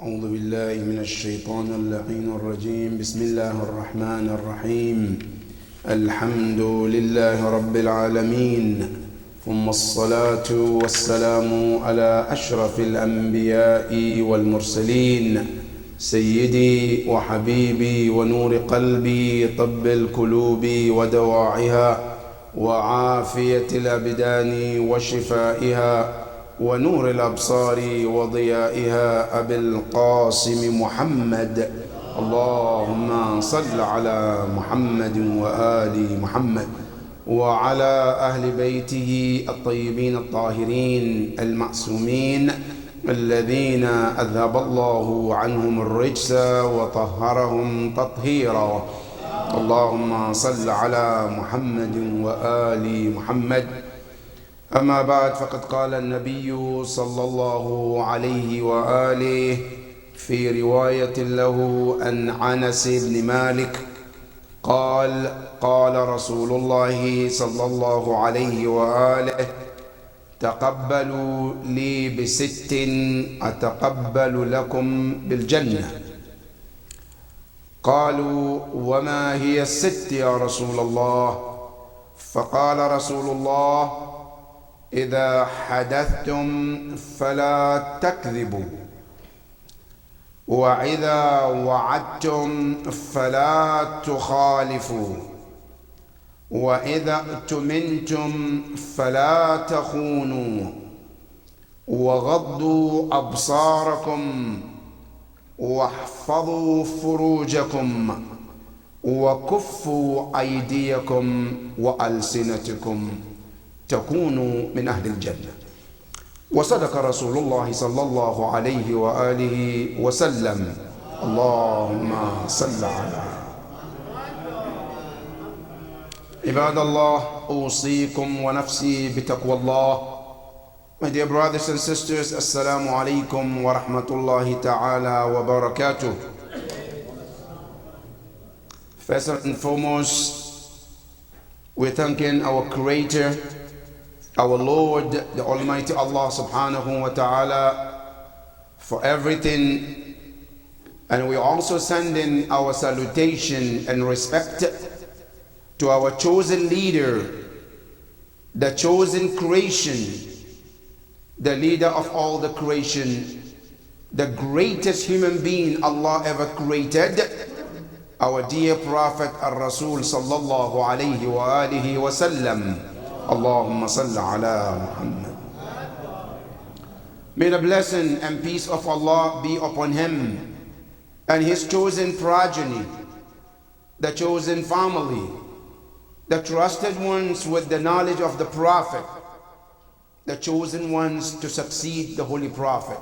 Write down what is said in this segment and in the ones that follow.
أعوذ بالله من الشيطان اللعين الرجيم. بسم الله الرحمن الرحيم. الحمد لله رب العالمين، ثم الصلاة والسلام على أشرف الأنبياء والمرسلين، سيدي وحبيبي ونور قلبي، طب القلوب ودواعيها وعافية الأبدان وشفائها ونور الأبصار وضيائها، أبي القاسم محمد. اللهم صل على محمد وآل محمد وعلى أهل بيته الطيبين الطاهرين المعصومين الذين أذهب الله عنهم الرجس وطهرهم تطهيرا. اللهم صل على محمد وآل محمد. أما بعد، فقد قال النبي صلى الله عليه وآله في رواية له عن أنس بن مالك قال: قال رسول الله صلى الله عليه وآله: تقبلوا لي بست أتقبل لكم بالجنة. قالوا: وما هي الست يا رسول الله؟ فقال رسول الله: إذا حدثتم فلا تكذبوا، وإذا وعدتم فلا تخالفوا، وإذا اؤتمنتم فلا تخونوا، وغضوا أبصاركم، واحفظوا فروجكم، وكفوا أيديكم وألسنتكم، تكونوا من أهل الجنة. وصدق رسول الله صلى الله عليه وآله وسلم. اللهم صل على عباد الله. أوصيكم ونفسي بتقوى الله. My dear brothers and sisters, Assalamu alaikum wa rahmatullahi ta'ala wa barakatuh. First and foremost, we're thanking our Creator, our Lord, the Almighty Allah subhanahu wa ta'ala, for everything. And we also send in our salutation and respect to our chosen leader, the chosen creation, the leader of all the creation, the greatest human being Allah ever created, our dear Prophet Ar-Rasul sallallahu alayhi wa alihi wa sallam. Allahumma salli ala Muhammad. May the blessing and peace of Allah be upon him and his chosen progeny, the chosen family, the trusted ones with the knowledge of the Prophet, the chosen ones to succeed the Holy Prophet,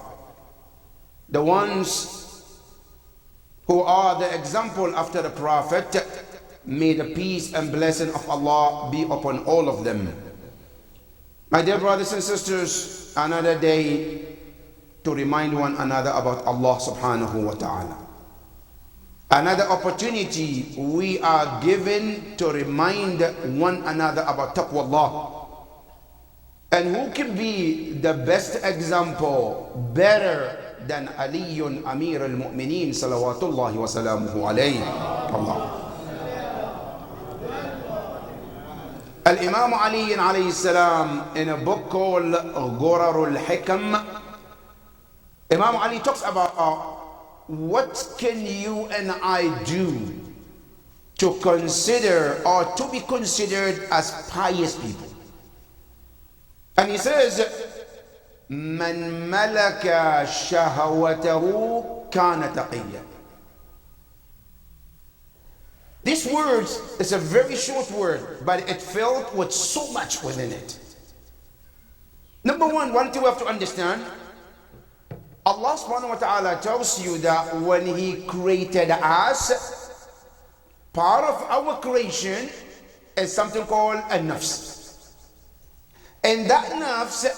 the ones who are the example after the Prophet. May the peace and blessing of Allah be upon all of them. My dear brothers and sisters, another day to remind one another about Allah subhanahu wa ta'ala. Another opportunity we are given to remind one another about taqwa Allah. And who can be the best example, better than Aliyun Amir al-Mu'mineen salawatullahi wa salamuhu alayhi. Allah. Al-Imam Ali alayhi salam, in a book called Ghurarul Hikam, Imam Ali talks about what can you and I do to consider or to be considered as pious people. And he says, Man malaka shahawatahu kana taqiyya. This word is a very short word, but it filled with so much within it. Number one thing we have to understand, Allah subhanahu wa ta'ala tells you that when he created us, part of our creation is something called a nafs. And that nafs,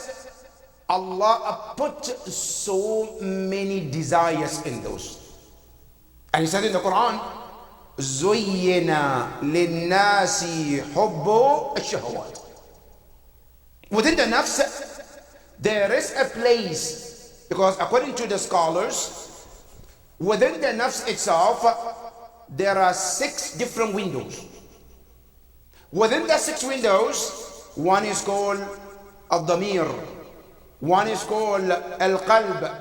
Allah put so many desires in those. And he said in the Quran, زُيِّنَ لِلنَّاسِ حُبُّ الشَّهَوَاتِ. Within the nafs, there is a place, because according to the scholars, Within the nafs itself, there are 6 different windows. Within the 6 windows, one is called al-damir, one is called al-qalb,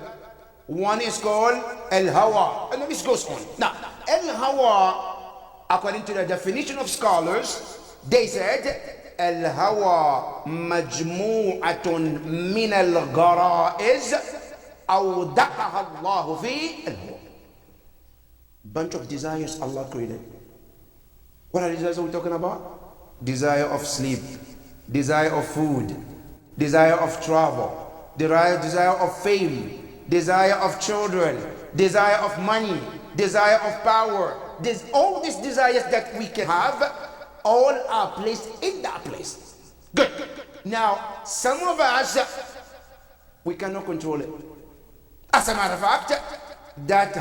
one is called al-hawa, and the list goes on. Now, al-hawa, according to the definition of scholars, they said al-hawa majmu'atun min al-gharaiz awda'aha Allah fi al-hawa. Bunch of desires Allah created. What are the desires we're talking about? Desire of sleep, desire of food, desire of travel, desire of fame, desire of children, desire of money, desire of power. All these desires that we can have, all are placed in that place. Good. Now, some of us, we cannot control it. As a matter of fact, that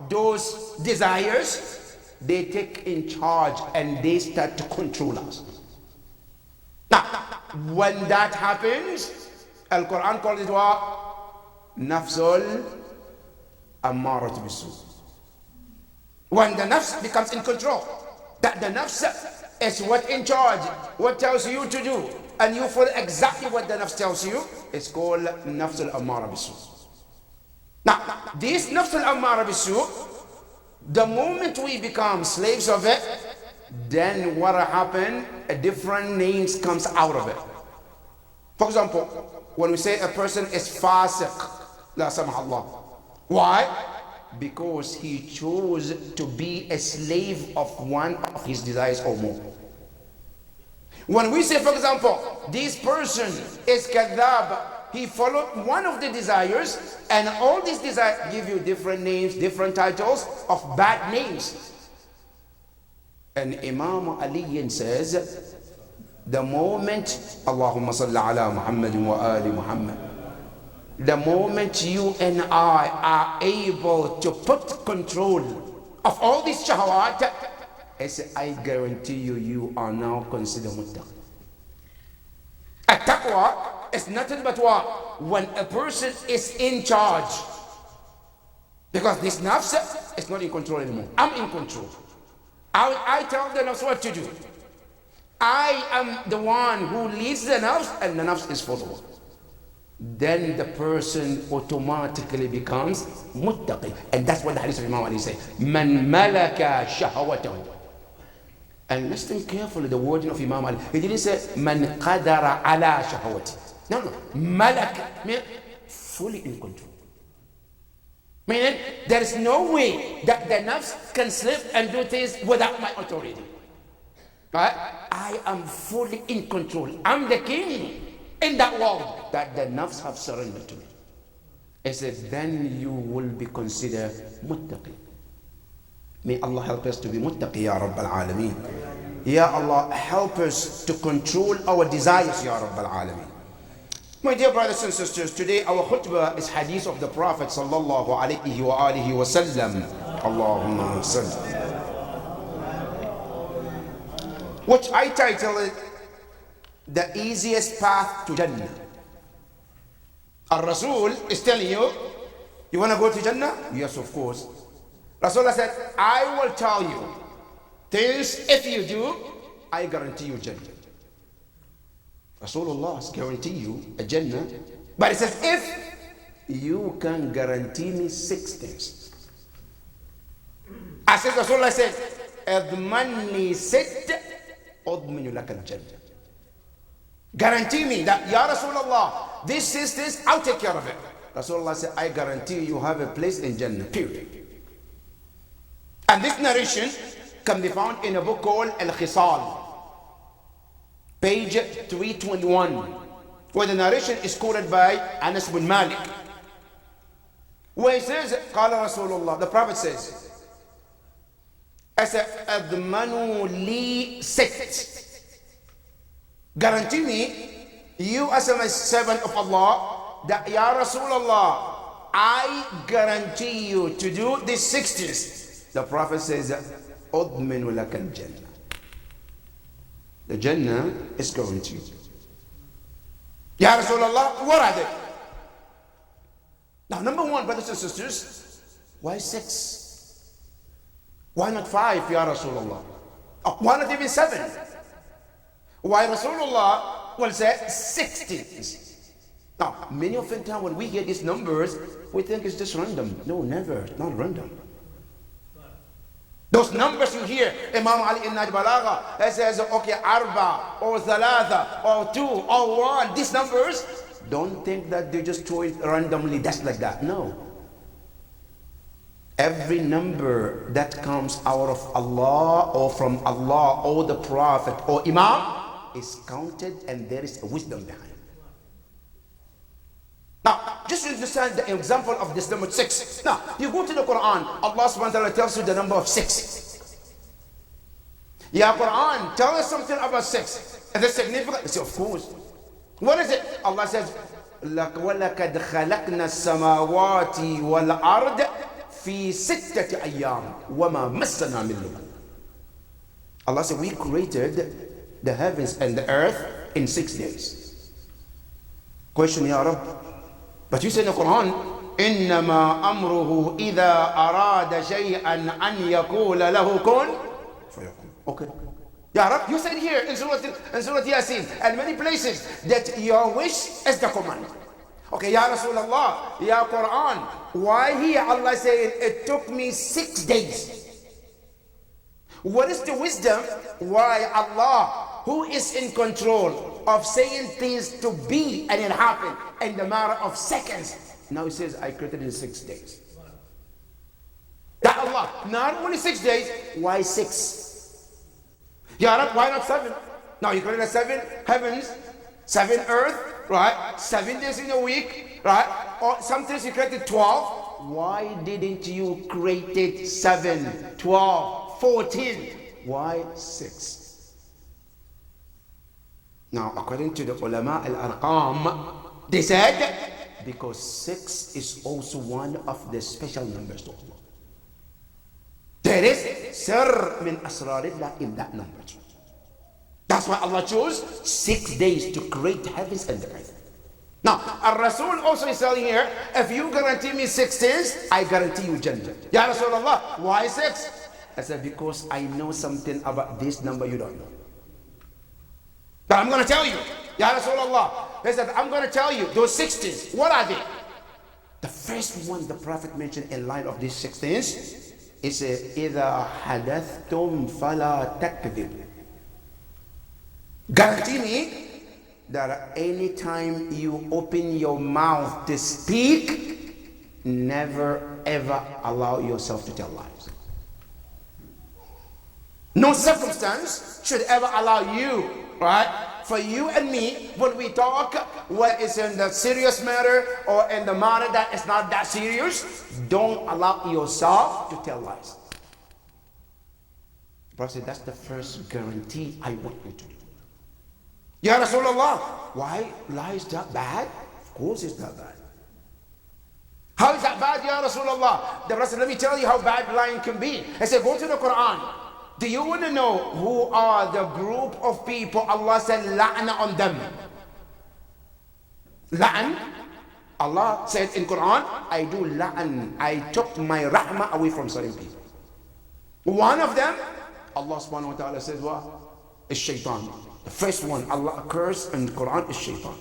those desires, they take in charge and they start to control us. Now, when that happens, Al-Quran calls it what? Nafsul ammarat bisu. When the nafs becomes in control, that the nafs is what in charge, what tells you to do, and you follow exactly what the nafs tells you, it's called nafsul ammarat bisu. Now, this nafsul ammarat bisu, the moment we become slaves of it, then what happened? A different names comes out of it. For example, when we say a person is fasiq, la samah Allah. Why? Because he chose to be a slave of one of his desires or more. When we say, for example, this person is kadhab, he followed one of the desires, and all these desires give you different names, different titles of bad names. And Imam Ali says, the moment, Allahumma salli ala Muhammadin wa ali Muhammad, the moment you and I are able to put control of all these shahawat, I guarantee you, you are now considered muttaqi. At-taqwa is nothing but what? When a person is in charge. Because this nafs is not in control anymore. I'm in control. I tell the nafs what to do. I am the one who leads the nafs, and the nafs is followed. Then the person automatically becomes muttaqi. And that's what the hadith of Imam Ali says. Man malaka shahawatahu. And listen carefully the wording of Imam Ali. He didn't say man qadara ala shahawati. No. Malak means fully in control. Meaning there is no way that the nafs can slip and do things without my authority. Right? I am fully in control. I'm the king in that world that the nafs have surrendered to me. He said, then you will be considered muttaqi. May Allah help us to be muttaqi, Ya Rabbal Alameen. Ya Allah, help us to control our desires, Ya Rabbal Alameen. My dear brothers and sisters, today our khutbah is hadith of the Prophet sallallahu alayhi wa alihi wa sallam. Allahumma sallam. Which I titled the easiest path to Jannah. Al-Rasul is telling you, you want to go to Jannah? Yes, of course. Rasulullah said, I will tell you things, if you do, I guarantee you Jannah. Rasulullah guarantee you a Jannah, but it says, if you can guarantee me 6 things. As Rasulullah said, Admanni sit, Adminu laka al-Jannah. Guarantee me that, Ya Rasulullah, these 6 things, I'll take care of it. Rasulullah said, I guarantee you have a place in Jannah, period. And this narration can be found in a book called Al-Khisal, page 321, where the narration is quoted by Anas bin Malik, where he says, Qala Rasulullah, the Prophet says, Admanu li sit. Guarantee me, you as a servant of Allah, that Ya Rasulullah, I guarantee you to do these 6 things. The Prophet says, Udminu laka al-Jannah. The Jannah is guaranteed. Ya Rasulullah, what are they? Now, number 1, brothers and sisters, Why 6? Why not 5, Ya Rasulullah? Why not even 7? Why Rasulullah will say 16? Now, many of the time when we hear these numbers, we think it's just random. No, never. It's not random. Those numbers you hear, Imam Ali in Naj Balagha, he says, okay, Arba, or Thalatha, or 2, or 1, these numbers, don't think that they just throw it randomly, just like that. No. Every number that comes out of Allah, or from Allah, or the Prophet, or Imam, is counted, and there is a wisdom behind. Now, just to understand the example of this number 6. Now, you go to the Quran, Allah subhanahu wa ta'ala tells you the number of 6. Ya Quran, tell us something about 6. Is it significant? You say, of course. What is it? Allah says, وَلَقَدْ خَلَقْنَا السَّمَاوَاتِ وَالْأَرْضِ فِي سِتَّةِ أَيَّامٍ وَمَا مَسَّنَا مِن لُغَبٍ. Allah said, we created the heavens and the earth in 6 days. Question, Ya Rabb. But you say in the Quran, إِنَّمَا أَمْرُهُ إِذَا أَرَادَ شَيْئًا أَنْ يَقُولَ لَهُ كُنْ فَيَكُونُ. Okay. Ya Rab, you said here in Surah Yasin and many places that your wish is the command. Okay, Ya Rasulullah, Ya Quran, why here Allah saying it took me 6 days? What is the wisdom why Allah, who is in control of saying things to be and it happened in the matter of seconds, now he says I created in 6 days? That Allah, not only 6 days, why 6? Ya Rab, why not 7? Now you created 7 heavens, 7 earth, right? 7 days in a week, right? Or sometimes you created 12. Why didn't you create it 7, 12, 14? Why 6? Now, according to the ulama al-arqam, they said because 6 is also one of the special numbers to Allah. There is sir min asrarillah in that number. That's why Allah chose 6 days to create the heavens and the earth. Now, Ar-Rasul also is telling here, if you guarantee me 6 days, I guarantee you Jannah. Ya Rasulullah, why 6? I said, because I know something about this number you don't know. But I'm going to tell you. Ya Rasulullah, he said, I'm going to tell you those 6 days. What are they? The first one the Prophet mentioned in line of these 6 days is إِذَا حَدَثْتُمْ فَلَا تَكْذِبُ. Guarantee me that anytime you open your mouth to speak, never ever allow yourself to tell lies. No circumstance should ever allow you, right? For you and me, when we talk, whether it's in the serious matter or in the matter that is not that serious, don't allow yourself to tell lies. Prophet said, that's the first guarantee I want you to do. Ya Rasulullah, why lies that bad? Of course it's that bad. How is that bad, Ya Rasulullah? The Prophet said, let me tell you how bad lying can be. I said, go to the Quran. Do you want to know who are the group of people Allah said la'na on them? La'an. Allah said in Quran, I do la'an. I took my rahmah away from certain people. One of them, Allah subhanahu wa ta'ala says what? Is shaitan. The first one Allah cursed in the Quran is shaitan.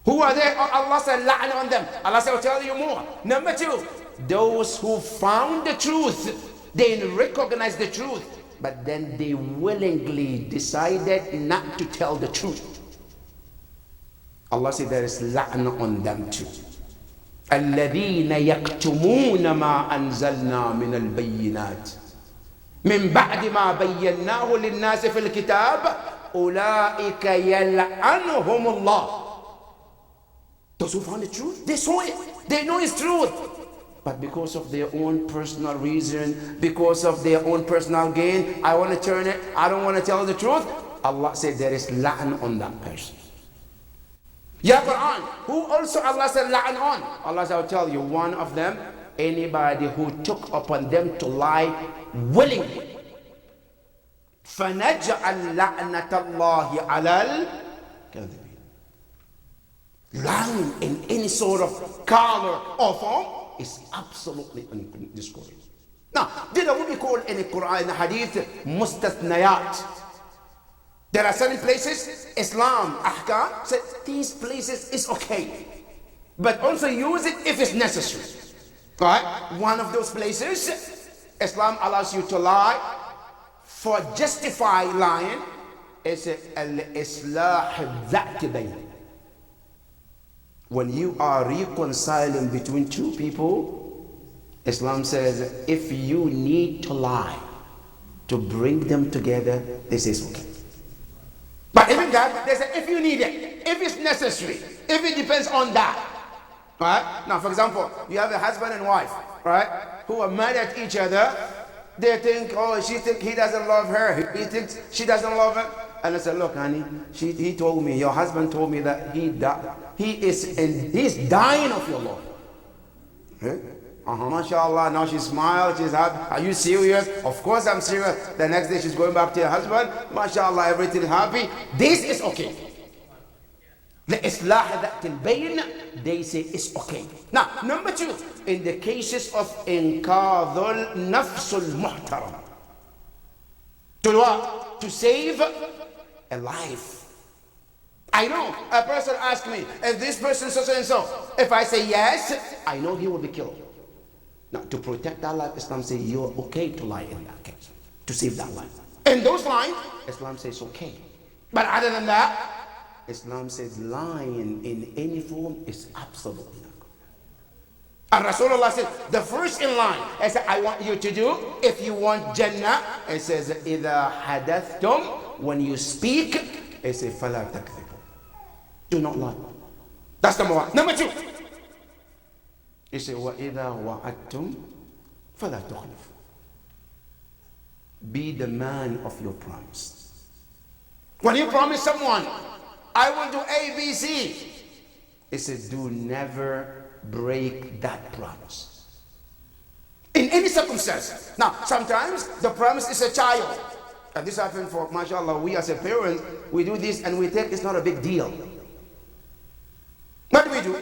Who are they? Allah said la'an on them. Allah said, I'll tell you more. Number 2, those who found the truth. They recognize the truth, but then they willingly decided not to tell the truth. Allah said there is la'na on them too. الَّذِينَ يَكْتُمُونَ مَا أَنزَلْنَا مِنَ الْبَيِّنَاتِ مِنْ بَعْدِ مَا بَيَّنَّاهُ لِلنَّاسِ فِي الْكِتَابِ أُولَٰئِكَ يَلْعَنُهُمُ اللَّهُ. Those who found the truth, they saw it, they know it's truth. But because of their own personal reason, because of their own personal gain, I want to turn it, I don't want to tell the truth. Allah said there is la'an on that person. Ya Quran, who also Allah said la'an on? Allah said, I'll tell you, one of them, anybody who took upon them to lie willingly. فَنَجْعَلْ لَعْنَةَ اللَّهِ عَلَى الْكَاذِبِينَ. Lying in any sort of color or form, is absolutely discouraged. Now, these are what we call in the Quran, in the Hadith, mustathnayat. There are certain places, Islam, ahkam, said these places is okay. But also use it if it's necessary. Right? One of those places, Islam allows you to lie. For justify lying, it's al-islah dhat bayn. When you are reconciling between two people, Islam says if you need to lie to bring them together, this is okay. But even that, they say if you need it, if it's necessary, if it depends on that. Right? Now, for example, you have a husband and wife, right, who are mad at each other. They think, oh, she thinks he doesn't love her. He thinks she doesn't love him. And I said, look, honey, he told me, your husband told me that he's dying of your love. Okay? MashaAllah, now she smiles, she's happy. Are you serious? Of course I'm serious. The next day she's going back to her husband. MashaAllah, everything is happy. This is okay. The islah that bayn, they say it's okay. Now, number two, in the cases of inqadhul nafsul muhtaram, to what? To save a life. I know a person asked me, if this person so and so, if I say yes, I know he will be killed. Now, to protect that life, Islam says you're okay to lie in that case, to save that life. In those lines, Islam says okay. But other than that, Islam says lying in any form is absolutely not good. And Rasulullah said, the first in line, I said, I want you to do, if you want Jannah, it says, إِذَا حَدَثْتُمْ, when you speak, it says, فَلَا تَكْذِبُوا, do not lie. That's number one. Number two, it says, وَإِذَا وَعَدْتُمْ فَلَا تُخْلِفُوا, be the man of your promise. When you promise someone, I will do A, B, C, it says, do never break that promise. In any circumstance. Now, sometimes the promise is a child. And this happens for, mashallah, we as a parent, we do this and we think it's not a big deal. What do we do?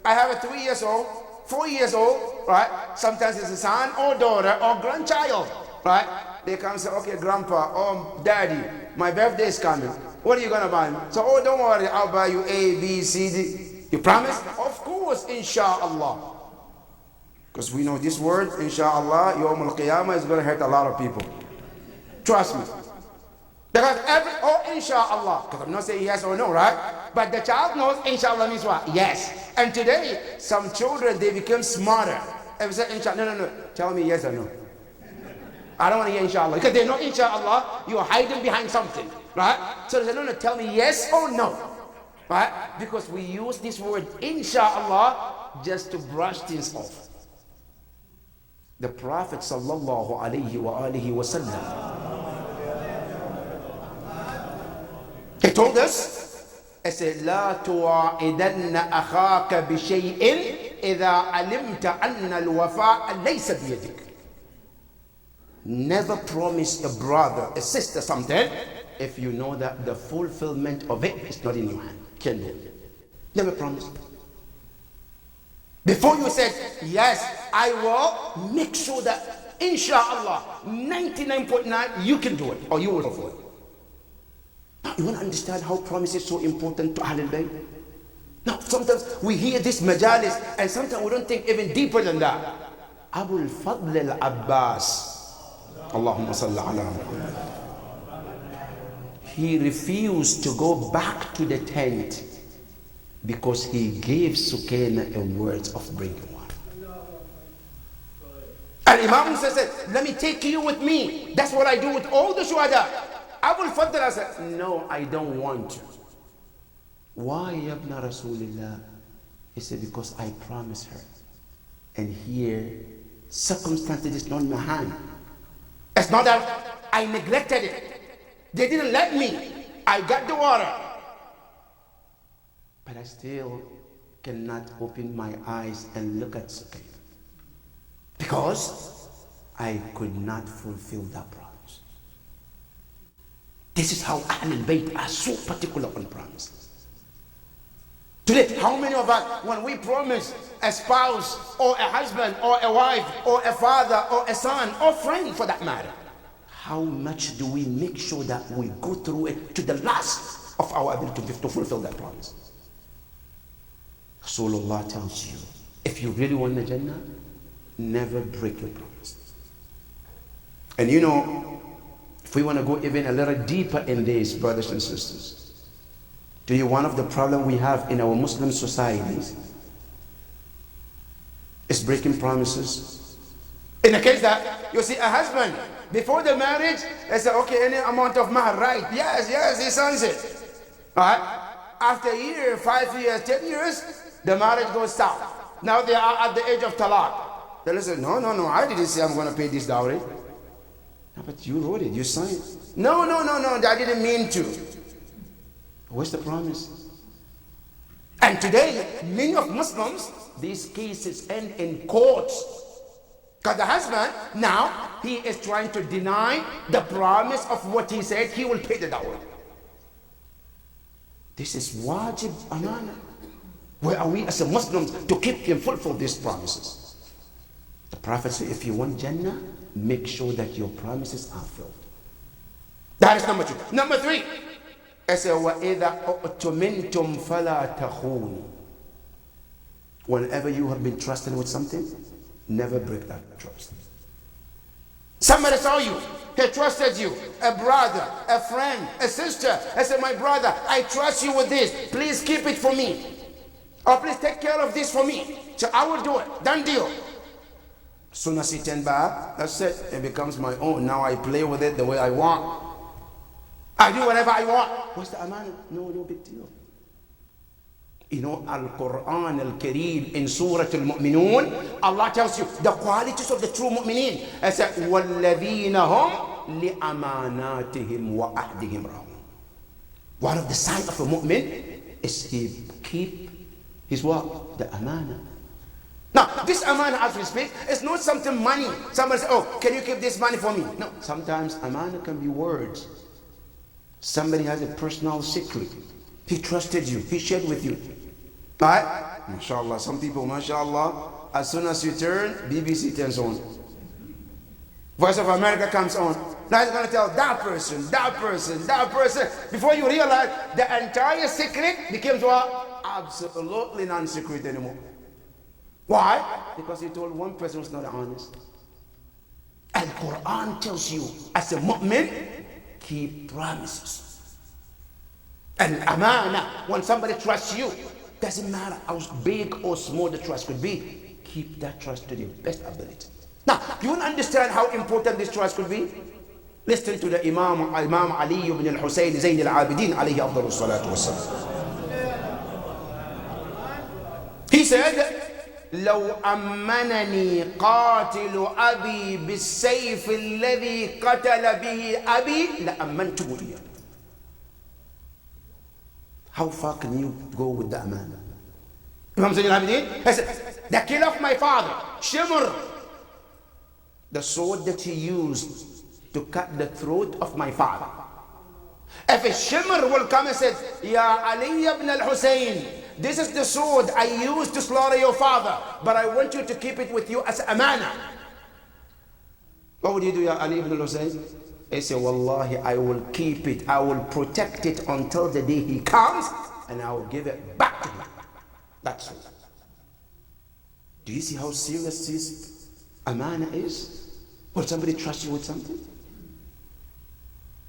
I have a 3 years old, 4 years old, right? Sometimes it's a son or daughter or grandchild, right? They come and say, okay, grandpa or daddy, my birthday is coming. What are you going to buy me? So, oh, don't worry, I'll buy you A, B, C, D. You promise? Of course, inshallah. Because we know this word, inshallah, Yawm al-Qiyamah is going to hurt a lot of people. Trust me. Because inshallah, because I'm not saying yes or no, right? But the child knows inshallah means what? Yes. And today, some children, they become smarter. If they say inshallah, no, tell me yes or no. I don't want to hear inshallah. Because they know inshallah, you're hiding behind something. Right? So they say, no, tell me yes or no. Right? Because we use this word inshallah just to brush things off. The Prophet sallallahu alayhi wa alihi wa sallam, he told us, he said, لا تواعدن أخاك بشيء إذا علمت أن الوفاء ليس بيدك. Never promise a brother, a sister something if you know that the fulfillment of it is not in your hand. Can't do it. Never promise. Before you said, yes, I will, make sure that, inshallah, 99.9, you can do it, or you will fulfill it. Now, you want to understand how promise is so important to Ahlul Bayt? Now, sometimes we hear this majalis, and sometimes we don't think even deeper than that. Abu al-Fadl al-Abbas, Allahumma salli ala Muhammad, he refused to go back to the tent because he gave Sukaina a word of bringing water. And Imam said, let me take you with me. That's what I do with all the shuhada. Abu al-Fadl said, no, I don't want to. Why, Yabna Rasulullah? He said, because I promised her. And here, circumstances is not in my hand. It's not that I neglected it. They didn't let me. I got the water. But I still cannot open my eyes and look at Sukaina. Because I could not fulfill that promise. This is how Ahlul Bayt are so particular on promises. Today, how many of us, when we promise a spouse or a husband or a wife or a father or a son or friend for that matter, how much do we make sure that we go through it to the last of our ability to fulfill that promise? Rasulullah tells you, if you really want the Jannah, never break your promise. And you know, if we want to go even a little deeper in this, brothers and sisters, do you one of the problems we have in our Muslim societies is breaking promises? In the case that you see a husband before the marriage, they say, okay, any amount of mahar, right? Yes, he signs it. All right? After a year, 5 years, 10 years, the marriage goes south. Now they are at the age of talaq. They listen, no, I didn't say I'm going to pay this dowry. No, but you wrote it, you signed it. No, I didn't mean to. Where's the promise? And today, many of Muslims, these cases end in courts. Because the husband, now, he is trying to deny the promise of what he said he will pay the dowry. This is wajib amana. Where are we as a Muslims to keep and fulfill these promises? The Prophet said, if you want Jannah, make sure that your promises are filled. That is number 2. Number 3, I say, وَإِذَا أُؤْتُمِنْتُمْ فَلَا تَخُونُوا. Whenever you have been trusted with something, never break that trust. Somebody saw you, he trusted you, a brother, a friend, a sister. I said, my brother, I trust you with this. Please keep it for me. Or please take care of this for me. So I will do it. Done deal. As soon as he turned back, that's it. It becomes my own. Now I play with it the way I want. I do whatever I want. What's the amana? No big deal. You know, Al-Quran Al-Kareem in Surah Al-Mu'minun, Allah tells you the qualities of the true mu'mineen. It said, وَالَّذِينَ هُمْ لِأَمَانَاتِهِمْ وَأَهْدِهِمْ رَاعُونَ. One of the signs of a mu'min is he keep his what? The amana. Now, this amana, as we speak, is not something money. Somebody says, oh, can you keep this money for me? No, sometimes amana can be words. Somebody has a personal secret. He trusted you. He shared with you. Right? MashaAllah. Some people, MashaAllah, as soon as you turn, BBC turns on. Voice of America comes on. Now it's going to tell that person. Before you realize, the entire secret becomes what? Absolutely non-secret anymore. Why? Because you told one person who's not honest. Al-Quran tells you, as a mu'min, keep promises. And amana, when somebody trusts you, doesn't matter how big or small the trust could be, keep that trust to the best ability. Now, you want to understand how important this trust could be? Listen to the Imam Ali ibn al-Husayn Zayn al-Abidin alayhi afdalu salatu wassalam. He said, لو أمنني قاتل أبي بالسيف الذي قتل به أبي لأمنته إياه. How far can you go with the amana? Imam Zayn al-Abidin said, the kill of my father, Shimr, the sword that he used to cut the throat of my father. If a Shimr will come and say, Ya Ali ibn al-Husayn, this is the sword I used to slaughter your father, but I want you to keep it with you as amana. What would you do, Ya Ali ibn al-Husayn? He said, Wallahi, I will keep it, I will protect it until the day he comes, and I will give it back to him. That's all. Do you see how serious this amana is? Will somebody trust you with something?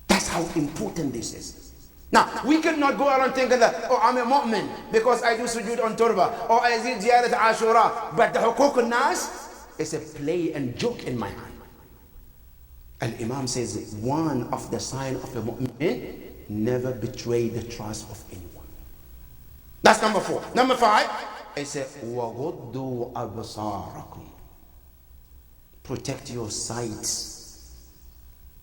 That's how important this is. Now, we cannot go around thinking that, oh, I'm a mu'min because I do sujood on turba, or I did ziyarat ashura, but the hukuk al-nas is a play and joke in my hand. And Imam says, one of the signs of a mu'min, never betray the trust of anyone. That's number 4. Number 5, it says, وَغُضُّوا أَبْصَارَكُمْ. Protect your sights.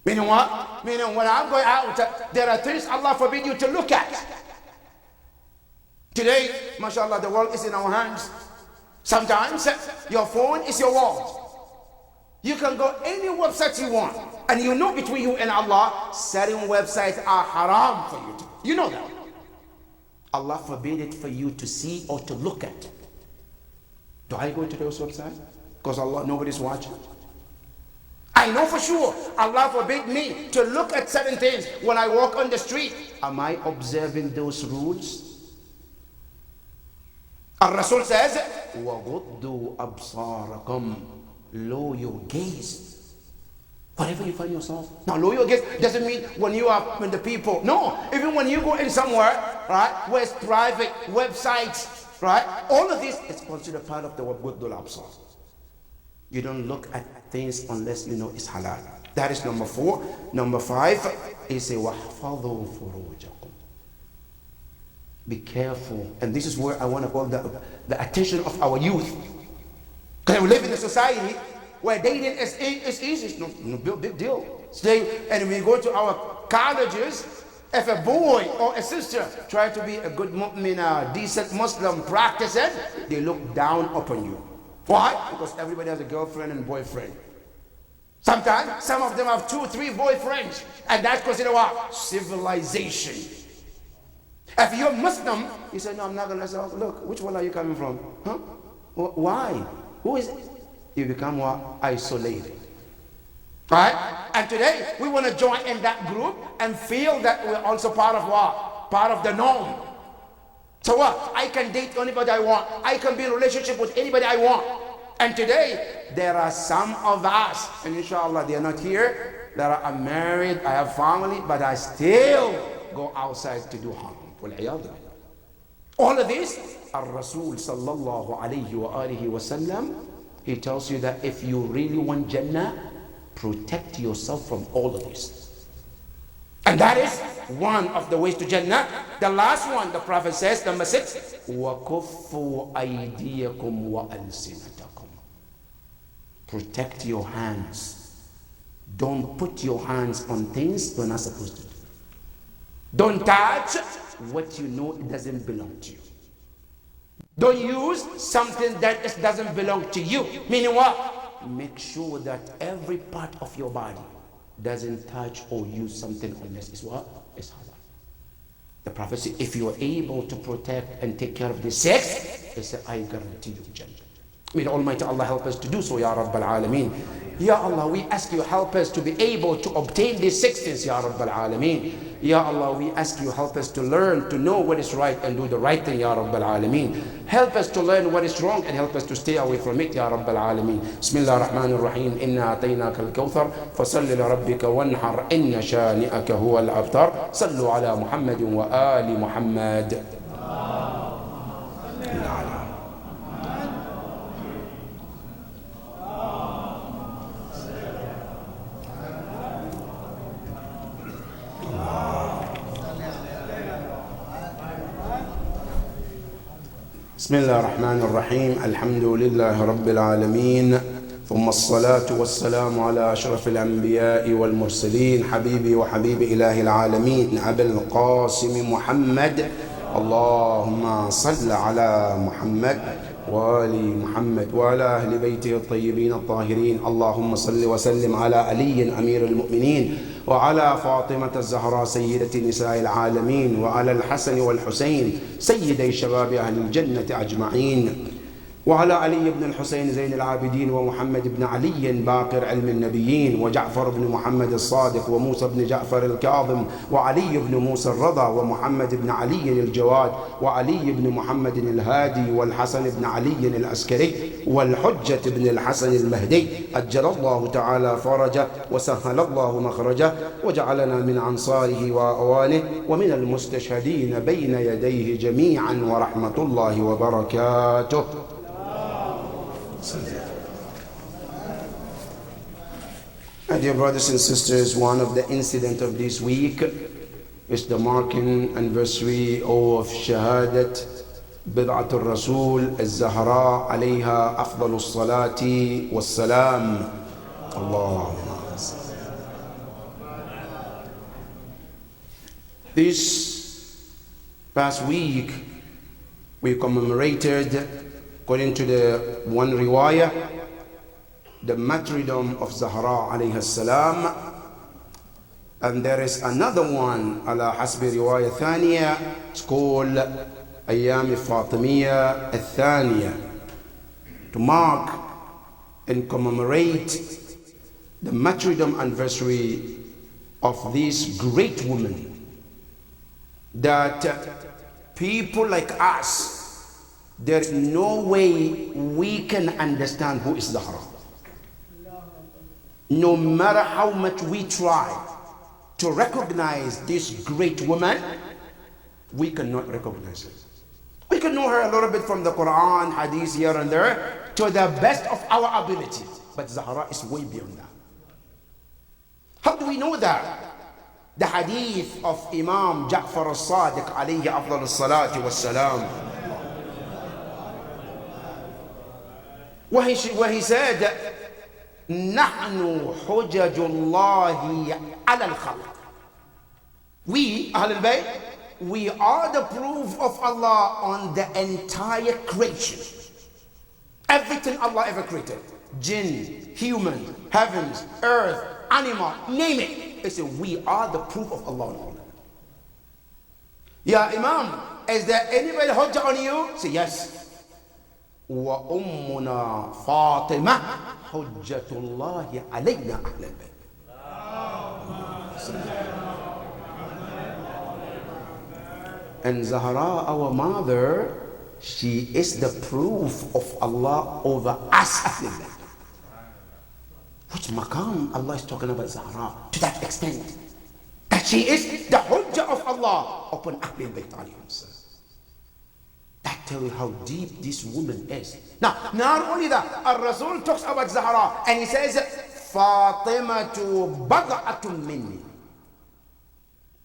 Meaning what? Meaning when I'm going out, there are things Allah forbid you to look at. Today, mashallah, the world is in our hands. Sometimes your phone is your world. You can go any website you want, and you know between you and Allah, certain websites are haram for you to. You know that. Allah forbid it for you to see or to look at. Do I go to those websites? Because Allah, nobody's watching. I know for sure Allah forbid me to look at certain things when I walk on the street. Am I observing those rules? Al-Rasul says, وَغُضُّوا أَبْصَارَكُمْ. Lower your gaze. Whatever you find yourself. Now, lower your gaze doesn't mean when you are with the people. No, even when you go in somewhere, right, where it's private, websites, right, all of this is considered part of the وَغُضُّوا الْأَبْصَارِ. You don't look at things unless you know it's halal. That is number 4. Number 5 is a وَحْفَظُوا فُرُوجَكُمْ. Be careful. And this is where I want to call the attention of our youth. Because we live in a society where dating is easy. It's no big deal. And we go to our colleges, if a boy or a sister try to be a good mu'min, a decent Muslim, practice it, they look down upon you. Why? Because everybody has a girlfriend and boyfriend. Sometimes some of them have 2 or 3 boyfriends, and that's considered what? Civilization. If you're Muslim, you say, no, I'm not gonna say, look, which one are you coming from? Huh? Why? Who is it? You become what? Isolated. Right? And today we want to join in that group and feel that we're also part of what? Part of the norm. So what? I can date anybody I want. I can be in a relationship with anybody I want. And today, there are some of us, and inshallah they are not here, that are married, I have family, but I still go outside to do harm. All of this, Al-Rasul sallallahu alayhi wa alihi wa sallam, he tells you that if you really want Jannah, protect yourself from all of this. And that is one of the ways to Jannah. The last one, the Prophet says, number 6, وَكُفُّوا أَيْدِيَكُمْ وَأَلْسِنَتَكُمْ. Protect your hands. Don't put your hands on things you're not supposed to do. Don't touch what you know it doesn't belong to you. Don't use something that doesn't belong to you. Meaning what? Make sure that every part of your body doesn't touch or use something unless it's what? It's halal. The Prophet said, if you are able to protect and take care of the 6, he said, I guarantee you Jannah. May Almighty Allah help us to do so, Ya Rabbal Alameen. Ya Allah, we ask you help us to be able to obtain these 6 things, Ya Rabbal Alameen. Ya Allah, we ask you help us to learn, to know what is right and do the right thing, Ya Rabbal Alameen. Help us to learn what is wrong and help us to stay away from it, Ya Rabbal Alameen. Bismillah ar-Rahman ar-Rahim. Inna ataynaka al-kawthar fasalli li rabbika wanhar inna shani'aka huwa al-abtar. Sallu ala Muhammadin wa ali Muhammad. بسم الله الرحمن الرحيم. الحمد لله رب العالمين، ثم الصلاة والسلام على أشرف الأنبياء والمرسلين، حبيبي وحبيب إله العالمين أبي القاسم محمد. اللهم صل على محمد وآل محمد وعلى أهل بيته الطيبين الطاهرين. اللهم صل وسلم على علي أمير المؤمنين وعلى فاطمة الزهراء سيدة نساء العالمين وعلى الحسن والحسين سيدي شباب أهل الجنة أجمعين وعلى علي بن الحسين زين العابدين ومحمد بن علي باقر علم النبيين وجعفر بن محمد الصادق وموسى بن جعفر الكاظم وعلي بن موسى الرضا ومحمد بن علي الجواد وعلي بن محمد الهادي والحسن بن علي العسكري والحجة بن الحسن المهدي أجل الله تعالى فرجه وسهل الله مخرجه وجعلنا من أنصاره وأوانه ومن المستشهدين بين يديه جميعا ورحمة الله وبركاته. My dear brothers and sisters, one of the incidents of this week is the marking anniversary of Shahadat Bid'at al-Rasul al-Zahra alayha afdalu salati was-salam. Allahumma. This past week we commemorated, according to the one riwayah, the martyrdom of Zahra alayha salam, and there is another one ala hasbi riwayah thaniya. It's called Ayyam Fatimiyya al-Thaniya. to mark and commemorate the martyrdom anniversary of this great woman that people like us, there's no way we can understand who is Zahra. No matter how much we try to recognize this great woman, we cannot recognize her. We can know her a little bit from the Quran, Hadith here and there, to the best of our ability. But Zahra is way beyond that. How do we know that? The Hadith of Imam Ja'far al-Sadiq alayhi afdal al-salati was-salam, where he said, نحن حجج الله على الخلق. We, Ahl al-Bayt, we are the proof of Allah on the entire creation. Everything Allah ever created, jinn, human, heavens, earth, animal, name it. They say we are the proof of Allah on all. Ya Imam, is there anybody hujjah on you? Say yes. وأمنا فاطمة حجة الله علينا أهل البيت. And Zahra, our mother, she is the proof of Allah over us, Ahl al-Bayt. Which maqam Allah is talking about Zahra to that extent, that she is the hujjah of Allah upon Ahl al-Bayt alayhim salam. That tells you how deep this woman is. Now, not only that, Al-Rasul talks about Zahra and he says, Fatimatu bad'atun minni.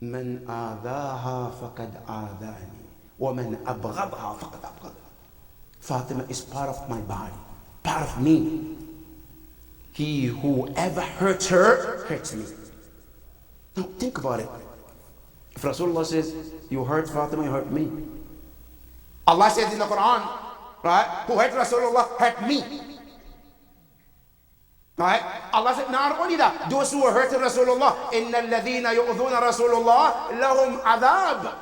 Man aadaha faqad aadani. Wa man abghadha faqad abghadani. Fatima is part of my body, part of me. He who ever hurts her, hurts me. Now, think about it. If Rasulullah says, you hurt Fatima, you hurt me. Allah says in the Quran, right? Who hurt Rasulullah hurt me. Right? Allah said, not only that, those who are hurting Rasulullah, إِنَّ الَّذِينَ يُؤْذُونَ رَسُولُ اللَّهِ لَهُمْ عَذَابٌ.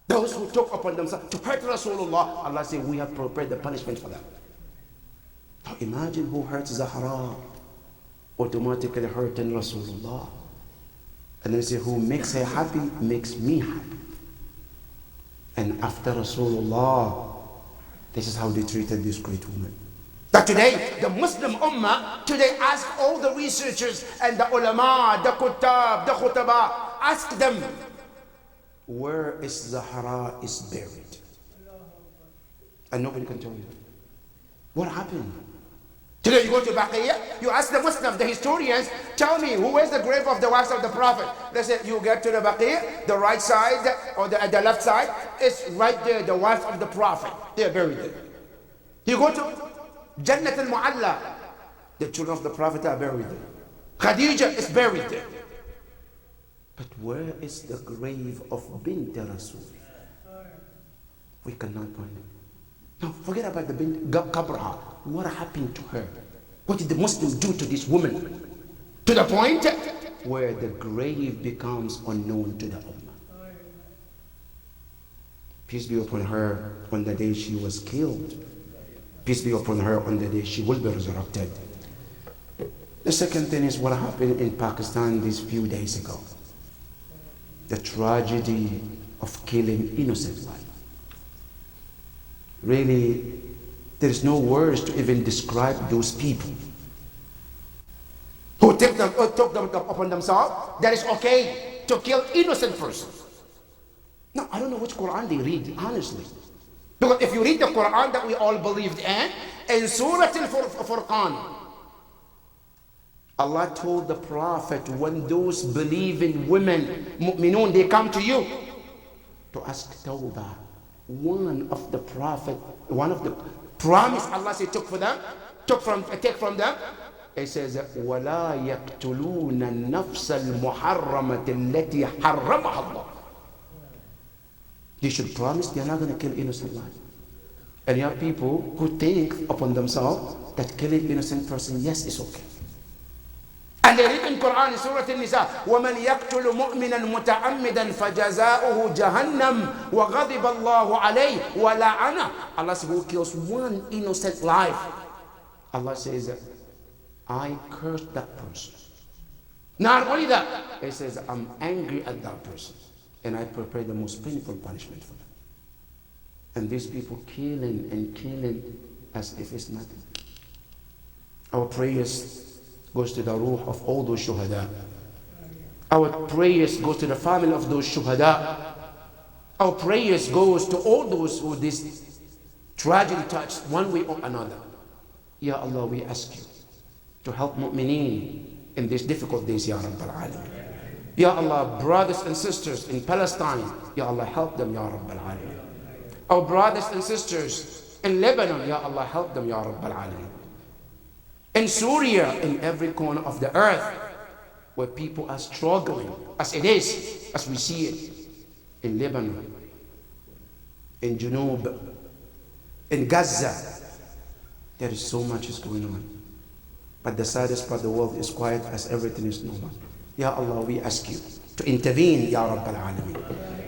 Those who took upon themselves to hurt Rasulullah, Allah said, we have prepared the punishment for them. Now imagine who hurts Zahra, automatically hurting Rasulullah. And then say, who makes her happy, makes me happy. And after Rasulullah, this is how they treated this great woman. That today, the Muslim Ummah, today ask all the researchers and the ulama, the kutab, the khutaba, ask them, where is Zahra is buried? And nobody can tell you. What happened? Today you go to Baqiyah, you ask the Muslims, the historians, tell me, who is the grave of the wives of the Prophet? They say, you get to the Baqiyah, the right side or the left side, it's right there, the wives of the Prophet. They are buried there. You go to Jannat al-Mu'alla, the children of the Prophet are buried there. Khadija is buried there. But where is the grave of Bint Rasul? We cannot find it. Now forget about the Bint Qabraha. What happened to her? What did the Muslims do to this woman? To the point where the grave becomes unknown to the Ummah. Peace be upon her on the day she was killed. Peace be upon her on the day she will be resurrected. The second thing is what happened in Pakistan these few days ago. The tragedy of killing innocent life. Really, there is no words to even describe those people who took them upon themselves that it's okay to kill innocent persons. Now, I don't know which Quran they read, honestly. Because if you read the Quran that we all believed in Surah Al-Furqan, Allah told the Prophet, when those believing women, mu'minun, they come to you to ask tawbah, one of the promise Allah said take from them, it says, وَلَا يَقْتُلُونَ النَّفْسَ الْمُحَرَّمَةِ الَّتِي حَرَّمَهَا اللَّهُ. They should promise they are not going to kill innocent life. And you have people who think upon themselves that killing innocent person, yes, it's okay. And they read in Quran in Surah An-Nisa, وَمَنْ يَقْتُلُ مُؤْمِنًا مُتَعَمِّدًا فَجَزَاؤُهُ جَهَنَّمْ وَغَضِبَ اللَّهُ عَلَيْهِ وَلَعَنَهُ. Allah says, who kills one innocent life, Allah says, I curse that person. Not only that, He says, I'm angry at that person, and I prepare the most painful punishment for them. And these people killing and killing as if it's nothing. Our prayers goes to the ruh of all those shuhada. Our prayers goes to the family of those shuhada. Our prayers goes to all those who this tragedy touched one way or another. Ya Allah, we ask you to help mu'mineen in these difficult days, Ya Rabbal Alameen. Ya Allah, brothers and sisters in Palestine, Ya Allah, help them, Ya Rabbal Alameen. Our brothers and sisters in Lebanon, Ya Allah, help them, Ya Rabbal Alameen. In Syria, in every corner of the earth, where people are struggling, as it is, as we see it, in Lebanon, in Junub, in Gaza, there is so much is going on. But the saddest part, the world is quiet as everything is normal. Ya Allah, we ask you to intervene, Ya Rabbal Alameen.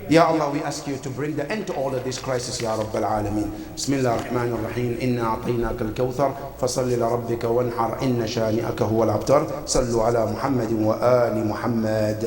Ya Allah, we ask you to bring the end to all of this crisis, Ya Rabbal Alameen. Bismillah ar-Rahman ar-Rahim. Inna a'tainaka al-kawthar, fasalli li rabbika wanhar, inna shani'aka huwa al-abtar. Sallu ala Muhammadin wa ali Muhammad.